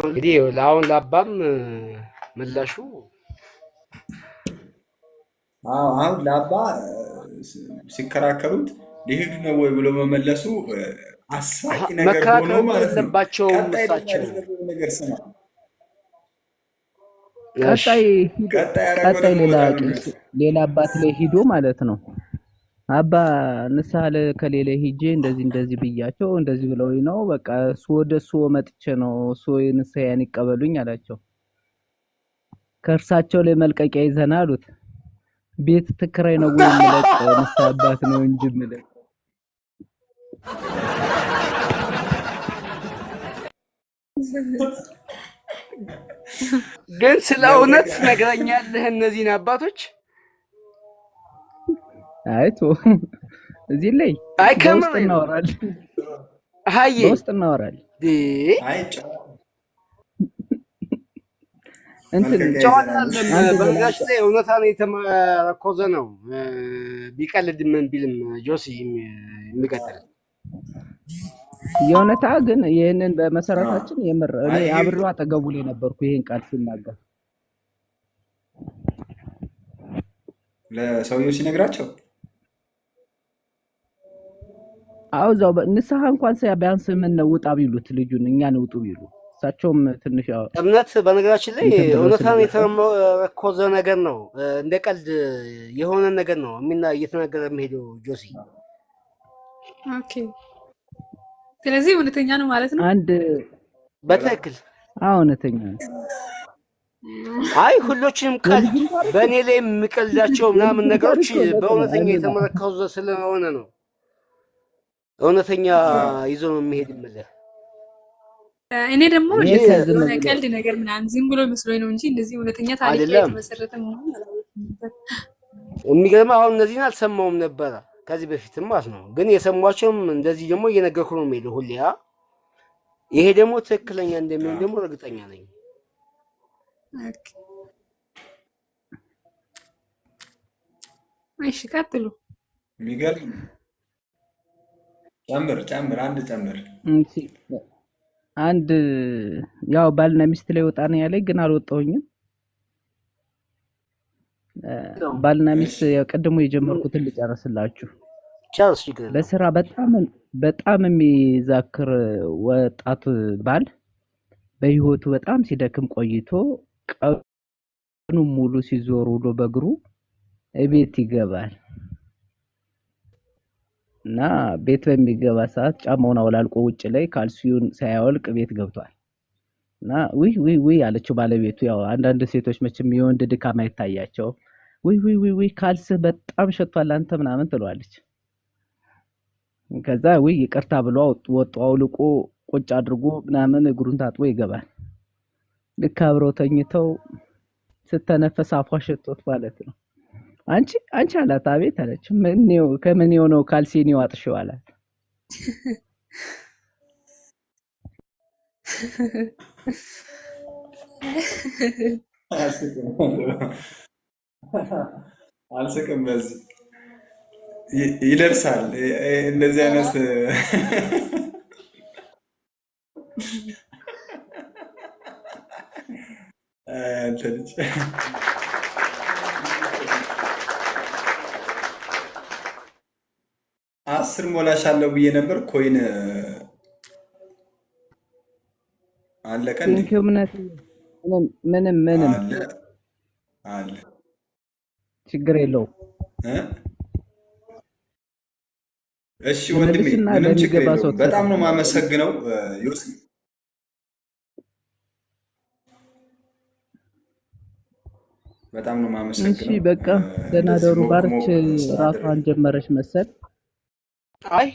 እንግዲህ ለአሁን ለአባም ምላሹ አሁን ለአባ ሲከራከሩት ሊሄዱ ነው ወይ ብሎ መመለሱ አሳቂ ነገር ሆኖ መከራከር ማለት ነው። የለባቸውም ቀጣይ ደግሞ እሳቸው። ያደረገው ነገር ስማ። እሺ ቀጣይ ሂዶ ቀጣይ ያደረገው ቀጣይ ደግሞ ሌላ በጣም ቄስ የሚያስ ሌላ አባት ላይ ሂዶ ማለት ነው አባ ንስሐ ከሌለ ሂጄ እንደዚህ እንደዚህ ብያቸው እንደዚህ ብለውኝ ነው በቃ እሱ ወደ እሱ መጥቼ ነው እሱ ንስሐዬን ይቀበሉኝ አላቸው። ከእርሳቸው ላይ መልቀቂያ ይዘና አሉት። ቤት ትክራይ ነው ወይ የምለቅ ንስሐ አባት ነው እንጂ የምለቅ ግን ስለ እውነት መልቀቂያ ትነግረኛለህ እነዚህን አባቶች? አይቶ እዚህ ላይ አይ በውስጥ ከምሬ ነው። እናወራለን ሀዬ በውስጥ እናወራለን። አይ እንትን መልቀቂያ ጨዋታ ይዘናል። አለም። አንድ ሌላ በነገራችን ላይ እውነታን የተመረኮዘ ነው። ቢቀልድ ምን ቢልም ጆሲ የሚቀጥል የእውነታ ግን ይህንን አዎ። በመሰረታችን የምር እኔ አይ ይሄ አብሬው አጠገቡ ላይ ነበርኩ ይሄን ቃል ሲናገር ለሰውየው ሲነግራቸው አውዛው ንስሐ እንኳን ቢያንስ ምን ነው ውጣ ቢሉት ልጁን እኛን ውጡ ቢሉ እሳቸውም ትንሽ ያው እምነት በነገራችን ላይ እንትን ብለው እውነታን ስለመጡ የተመረኮዘ ነገር ነው። እንደ ቀልድ የሆነ ነገር ነው እየተናገረ የሚሄደው ጆሲ። ኦኬ። ስለዚህ እውነተኛ ነው ማለት ነው። አንድ በትክክል እውነተኛ ነው። አይ ሁሎችንም ቀልድ የልጁን ታሪክ በእኔ ላይ የሚቀልዳቸው ምናምን ነገሮች ታሪክ እውነት ነው። በእውነተኛ እኔ የተመረኮዘ ስለሆነ ነው እውነተኛ ይዞ ነው የሚሄድ የምልህ እኔ ደግሞ እኔ እንጂ ከዝም የሆነ ብሎ ቀልድ ነገር ምናምን ዝም ብሎ መስሎኝ ነው እንጂ እንደዚህ እውነተኛ ታሪክ ላይ አይደለም። የተመሰረተ መሆኑን አላወቅኩም ነበር። የሚገርምህ አሁን እነዚህን አልሰማውም ነበረ ከዚህ በፊትም ማለት ነው። ግን የሰሟቸውም እንደዚህ ደግሞ እየነገርኩ ነው የሚሄደው ሁሌ። ይሄ ደግሞ ትክክለኛ እንደሚሆን ደግሞ እርግጠኛ ነኝ። ኦኬ። እሺ ቀጥሉ። የሚገርም ጨምር አንድ ጨምር። እንቺ አንድ ያው ባልና ሚስት ላይ ወጣ ነው ያለኝ ግን አልወጣሁኝም። ባልና ሚስት እሺ ያው ቀድሞ የጀመርኩትን ልጨርስላችሁ። ቻርልስ ችግር የለውም። በስራ በጣም የሚዛክር ወጣት ባል በህይወቱ በጣም ሲደክም ቆይቶ ቀኑን ሙሉ ሲዞር ውሎ በእግሩ እቤት ይገባል እና ቤት በሚገባ ሰዓት ጫማውን አውላልቆ ውጭ ላይ ካልሲውን ሳያወልቅ ቤት ገብቷል እና ውይ አለችው ባለቤቱ። ያው አንዳንድ ሴቶች መቼም የወንድ ድካም አይታያቸው። ውይ ካልስህ በጣም ሸቷል አንተ ምናምን ትለዋለች። ከዛ ይቅርታ ብሎ ወጡ አውልቆ ቁጭ አድርጎ ምናምን እግሩን ታጥቦ ይገባል። ልክ አብረው ተኝተው ስተነፈስ አፏ ሸቶት ማለት ነው። አንቺ አላት። አቤት አለች። ከምን የሆነው ካልሲን ዋጥሽው አላት። አልስቅም። በዚህ ይደርሳል እንደዚህ አይነት እንትን ልጅ 10 ሞላሻለሁ ብዬ ነበር። ኮይን አለቀ እንዴ? ቴንኪው እምነት ምንም አለ ችግር የለውም። እ እሺ ወንድሜ መልስና ምንም ችግር ለሚገባ ሰው የለውም። በጣም ነው የማመሰግነው ዮሲ። በጣም ነው እሺ የማመሰግነው። በቃ ደህና እንደዚህ ደሩ። ሞቅ ባርች ሞቅ ራሷን ስላደረግ ጀመረች መሰል። አይ